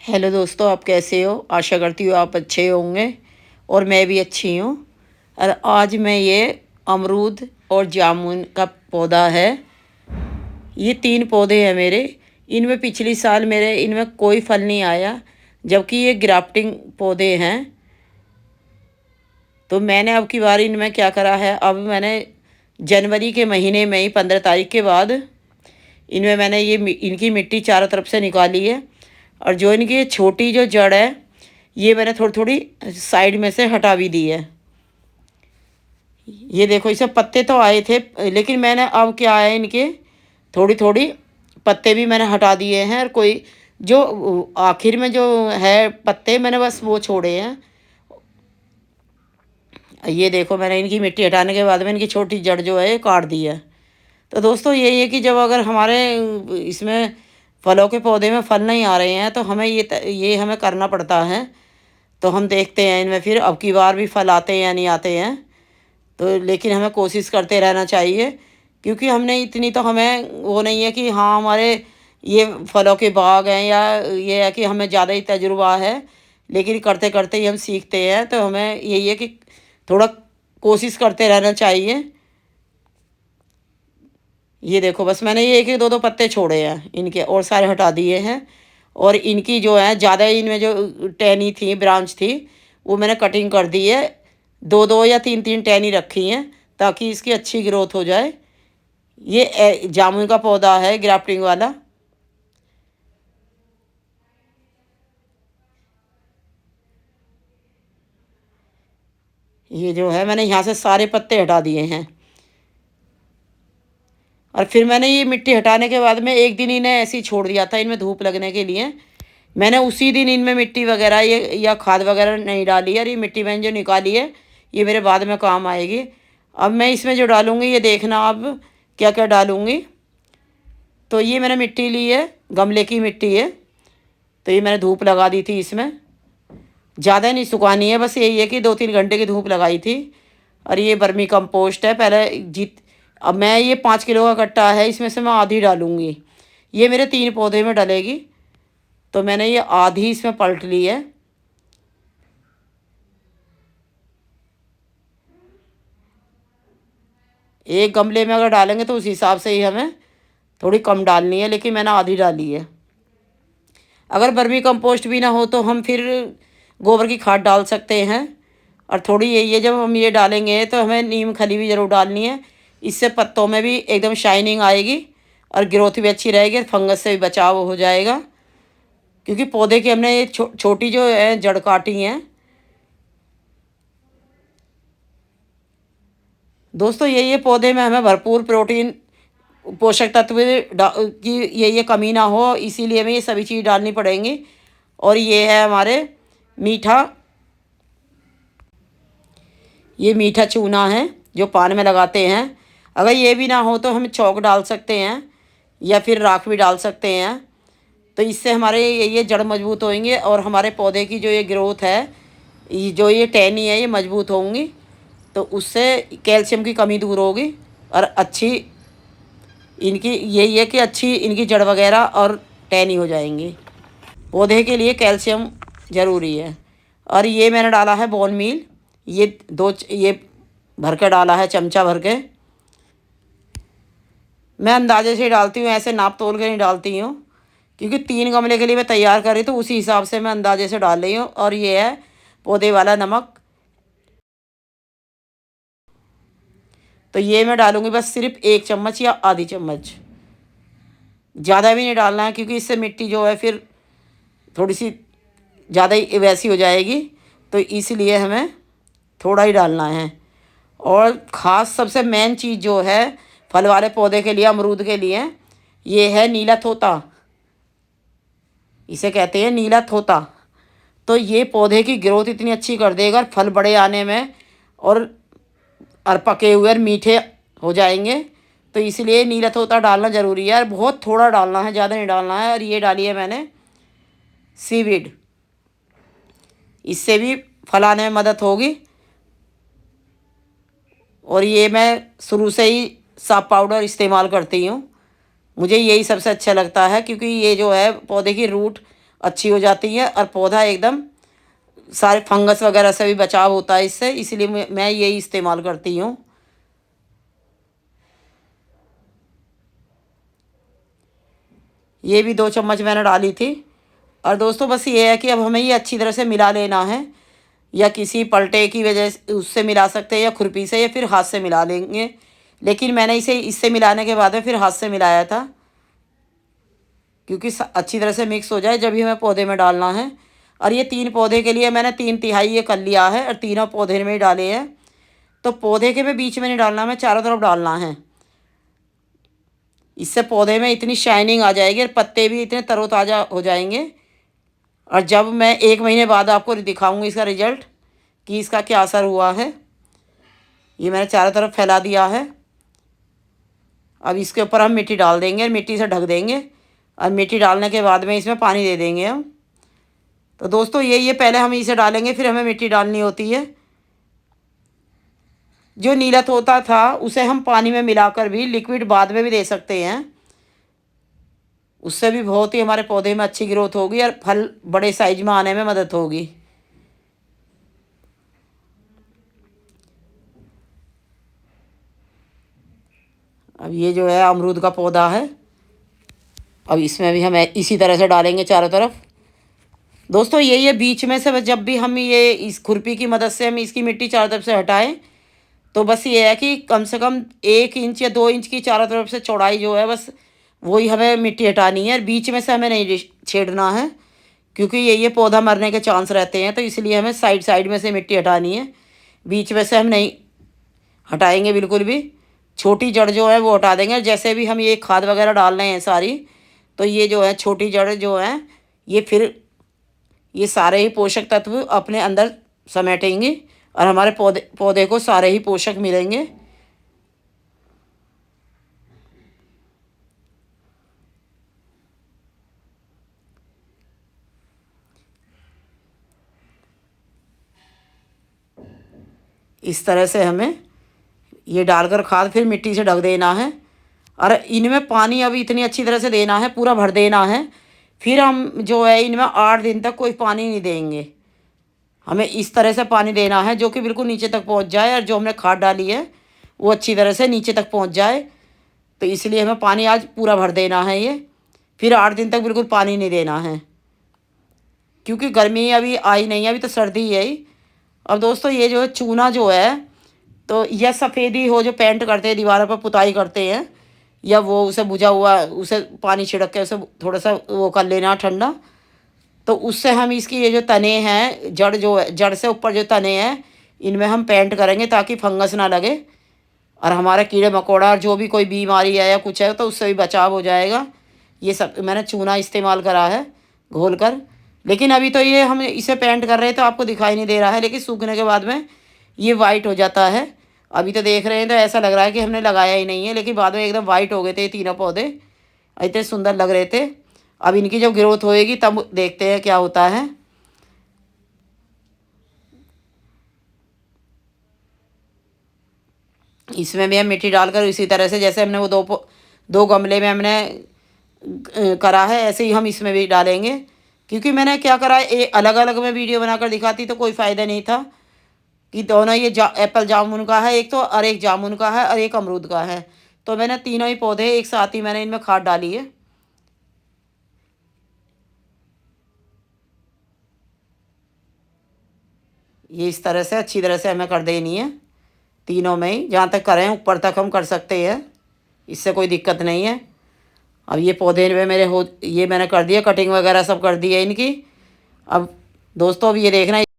Hello दोस्तों, आप कैसे हो? आशा करती हूँ आप अच्छे होंगे और मैं भी अच्छी हूँ। और आज मैं ये अमरूद और जामुन का पौधा है, ये 3 पौधे हैं मेरे। इनमें पिछली साल मेरे इनमें कोई फल नहीं आया, जबकि ये ग्राफ्टिंग पौधे हैं। तो मैंने अब की बार इनमें क्या करा है, अब मैंने जनवरी के महीने में ही 15 तारीख के बाद इनमें मैंने इनकी मिट्टी चारों तरफ से निकाली है। और जो इनकी ये छोटी जो जड़ है, ये मैंने थोड़ी थोड़ी साइड में से हटा भी दी है। ये देखो, इसे पत्ते तो आए थे, लेकिन मैंने अब क्या है, इनके थोड़ी थोड़ी पत्ते भी मैंने हटा दिए हैं। और कोई जो आखिर में जो है पत्ते, मैंने बस वो छोड़े हैं। ये देखो, मैंने इनकी मिट्टी हटाने के बाद में इनकी छोटी जड़ जो है ये काट दी है। तो दोस्तों यही है कि जब अगर हमारे इसमें फलों के पौधे में फल नहीं आ रहे हैं, तो हमें ये हमें करना पड़ता है। तो हम देखते हैं इनमें फिर अब की बार भी फल आते हैं या नहीं आते हैं। तो लेकिन हमें कोशिश करते रहना चाहिए, क्योंकि हमने इतनी तो हमें वो नहीं है कि हाँ हमारे ये फलों के बाग हैं, या ये है कि हमें ज़्यादा ही तजुर्बा है। लेकिन करते करते ही हम सीखते हैं। तो हमें यही है कि थोड़ा कोशिश करते रहना चाहिए। ये देखो, बस मैंने ये एक एक दो दो पत्ते छोड़े हैं इनके, और सारे हटा दिए हैं। और इनकी जो है ज़्यादा इनमें जो टहनी थी, ब्रांच थी, वो मैंने कटिंग कर दी है। दो दो या तीन तीन टहनी रखी हैं, ताकि इसकी अच्छी ग्रोथ हो जाए। ये जामुन का पौधा है, ग्राफ्टिंग वाला। ये जो है, मैंने यहाँ से सारे पत्ते हटा दिए हैं। और फिर मैंने ये मिट्टी हटाने के बाद में एक दिन इन्हें ऐसे ही छोड़ दिया था, इनमें धूप लगने के लिए। मैंने उसी दिन इनमें मिट्टी वगैरह ये या खाद वगैरह नहीं डाली है। और ये मिट्टी मैंने जो निकाली है, ये मेरे बाद में काम आएगी। अब मैं इसमें जो डालूँगी, ये देखना अब क्या क्या डालूँगी। तो ये मैंने मिट्टी ली है, गमले की मिट्टी है। तो ये मैंने धूप लगा दी थी इसमें, ज़्यादा नहीं सुखानी है, बस यही है कि 2-3 घंटे की धूप लगाई थी। और ये वर्मी कंपोस्ट है पहले जीत। अब मैं ये 5 किलो का कट्टा है, इसमें से मैं आधी डालूँगी। ये मेरे 3 पौधे में डलेगी। तो मैंने ये आधी इसमें पलट ली है। एक गमले में अगर डालेंगे तो उस हिसाब से ही हमें थोड़ी कम डालनी है, लेकिन मैंने आधी डाली है। अगर वर्मी कंपोस्ट भी ना हो तो हम फिर गोबर की खाद डाल सकते हैं। और थोड़ी यही है, जब हम ये डालेंगे तो हमें नीम खली भी ज़रूर डालनी है। इससे पत्तों में भी एकदम शाइनिंग आएगी और ग्रोथ भी अच्छी रहेगी, फंगस से भी बचाव हो जाएगा। क्योंकि पौधे की हमने ये छोटी जो है जड़ काटी हैं। दोस्तों यही है, पौधे में हमें भरपूर प्रोटीन, पोषक तत्व की ये कमी ना हो, इसीलिए हमें ये सभी चीज़ डालनी पड़ेंगी। और ये है हमारे मीठा, ये मीठा चूना है जो पान में लगाते हैं। अगर ये भी ना हो तो हम चौक डाल सकते हैं, या फिर राख भी डाल सकते हैं। तो इससे हमारे ये जड़ मजबूत होंगे, और हमारे पौधे की जो ये ग्रोथ है, जो ये टहनी है, ये मजबूत होंगी। तो उससे कैल्शियम की कमी दूर होगी। और अच्छी इनकी यही है कि अच्छी इनकी जड़ वगैरह और टहनी हो जाएंगी। पौधे के लिए कैल्शियम ज़रूरी है। और ये मैंने डाला है बोन मील, ये भर के डाला है, चमचा भर के। मैं अंदाजे से डालती हूँ, ऐसे नाप तोल के नहीं डालती हूँ, क्योंकि 3 गमले के लिए मैं तैयार कर रही, तो उसी हिसाब से मैं अंदाजे से डाल रही हूँ। और ये है पौधे वाला नमक। तो ये मैं डालूँगी बस सिर्फ 1 चम्मच या आधी चम्मच, ज़्यादा भी नहीं डालना है, क्योंकि इससे मिट्टी जो है फिर थोड़ी सी ज़्यादा ही वैसी हो जाएगी। तो इसलिए हमें थोड़ा ही डालना है। और ख़ास सबसे मेन चीज़ जो है फल वाले पौधे के लिए, अमरूद के लिए, ये है नीला तोता। इसे कहते हैं नीला तोता। तो ये पौधे की ग्रोथ इतनी अच्छी कर देगा, फल बड़े आने में, और पके हुए और मीठे हो जाएंगे। तो इसलिए नीला तोता डालना ज़रूरी है, और बहुत थोड़ा डालना है, ज़्यादा नहीं डालना है। और ये डाली है मैंने सीवीड, इससे भी फल आने में मदद होगी। और ये मैं शुरू से ही साफ पाउडर इस्तेमाल करती हूँ, मुझे यही सबसे अच्छा लगता है, क्योंकि ये जो है पौधे की रूट अच्छी हो जाती है और पौधा एकदम सारे फंगस वगैरह से भी बचाव होता है इससे, इसलिए मैं यही इस्तेमाल करती हूँ। ये भी 2 चम्मच मैंने डाली थी। और दोस्तों बस ये है कि अब हमें ये अच्छी तरह से मिला लेना है, या किसी पलटे की वजह से उससे मिला सकते हैं, या खुरपी से, या फिर हाथ से मिला लेंगे। लेकिन मैंने इसे इससे मिलाने के बाद में फिर हाथ से मिलाया था, क्योंकि अच्छी तरह से मिक्स हो जाए जब ही हमें पौधे में डालना है। और ये 3 पौधे के लिए मैंने 3/3 ये कर लिया है, और तीनों पौधे में ही डाले हैं। तो पौधे के में बीच में नहीं डालना, हमें चारों तरफ डालना है। इससे पौधे में इतनी शाइनिंग आ जाएगी और पत्ते भी इतने तरोताज़ा हो जाएंगे। और जब मैं 1 महीने बाद आपको दिखाऊंगी इसका रिजल्ट कि इसका क्या असर हुआ है। ये मैंने चारों तरफ फैला दिया है। अब इसके ऊपर हम मिट्टी डाल देंगे और मिट्टी से ढक देंगे, और मिट्टी डालने के बाद में इसमें पानी दे देंगे हम। तो दोस्तों ये पहले हम इसे डालेंगे, फिर हमें मिट्टी डालनी होती है। जो नीला तोता था उसे हम पानी में मिलाकर भी लिक्विड बाद में भी दे सकते हैं। उससे भी बहुत ही हमारे पौधे में अच्छी ग्रोथ होगी और फल बड़े साइज में आने में मदद होगी। अब ये जो है अमरूद का पौधा है, अब इसमें भी हम इसी तरह से डालेंगे चारों तरफ। दोस्तों ये बीच में से जब भी हम ये इस खुरपी की मदद से हम इसकी मिट्टी चारों तरफ से हटाएं, तो बस ये है कि कम से कम 1 इंच या 2 इंच की चारों तरफ से चौड़ाई जो है, बस वही हमें मिट्टी हटानी है। और बीच में से हमें नहीं छेड़ना है, क्योंकि ये पौधा मरने के चांस रहते हैं। तो इसलिए हमें साइड साइड में से मिट्टी हटानी है, बीच में से हम नहीं हटाएंगे बिल्कुल भी। छोटी जड़ जो है वो हटा देंगे। जैसे भी हम ये खाद वगैरह डाल रहे हैं सारी, तो ये जो है छोटी जड़ जो है, ये फिर ये सारे ही पोषक तत्व अपने अंदर समेटेंगे और हमारे पौधे को सारे ही पोषक मिलेंगे। इस तरह से हमें ये डालकर खाद फिर मिट्टी से ढक देना है। और इनमें पानी अभी इतनी अच्छी तरह से देना है, पूरा भर देना है। फिर हम जो है इनमें 8 दिन तक कोई पानी नहीं देंगे। हमें इस तरह से पानी देना है जो कि बिल्कुल नीचे तक पहुंच जाए, और जो हमने खाद डाली है वो अच्छी तरह से नीचे तक पहुंच जाए। तो इसलिए हमें पानी आज पूरा भर देना है ये। फिर 8 दिन तक बिल्कुल पानी नहीं देना है, क्योंकि गर्मी अभी आई नहीं है, अभी तो सर्दी ही है ही। अब दोस्तों ये जो है चूना जो है, तो यह सफ़ेदी हो जो पेंट करते हैं, दीवारों पर पुताई करते हैं, या वो उसे बुझा हुआ उसे पानी छिड़क के उसे थोड़ा सा वो कर लेना ठंडा। तो उससे हम इसकी ये जो तने हैं, जड़ जो है, जड़ से ऊपर जो तने हैं, इनमें हम पेंट करेंगे ताकि फंगस ना लगे और हमारे कीड़े मकोड़ा और जो भी कोई बीमारी है या कुछ है तो उससे भी बचाव हो जाएगा। ये सब मैंने चूना इस्तेमाल करा है घोल कर। लेकिन अभी तो ये हम इसे पेंट कर रहे हैं तो आपको दिखाई नहीं दे रहा है, लेकिन सूखने के बाद में ये वाइट हो जाता है। अभी तो देख रहे हैं तो ऐसा लग रहा है कि हमने लगाया ही नहीं है, लेकिन बाद में एकदम वाइट हो गए थे ये तीनों पौधे, इतने सुंदर लग रहे थे। अब इनकी जब ग्रोथ होएगी तब देखते हैं क्या होता है। इसमें भी हम मिट्टी डालकर इसी तरह से जैसे हमने वो दो गमले में हमने करा है, ऐसे ही हम इसमें भी डालेंगे। क्योंकि मैंने क्या करा है, अलग अलग में वीडियो बनाकर दिखाती तो कोई फ़ायदा नहीं था कि दोनों ये एप्पल जामुन का है एक तो, और एक जामुन का है और एक अमरूद का है। तो मैंने तीनों ही पौधे एक साथ ही मैंने इनमें खाद डाली है। ये इस तरह से अच्छी तरह से हमें कर देनी है, तीनों में ही, जहाँ तक करें ऊपर तक हम कर सकते हैं, इससे कोई दिक्कत नहीं है। अब ये पौधे में मेरे ये मैंने कर दिया, कटिंग वगैरह सब कर दी है इनकी। अब दोस्तों अब ये देखना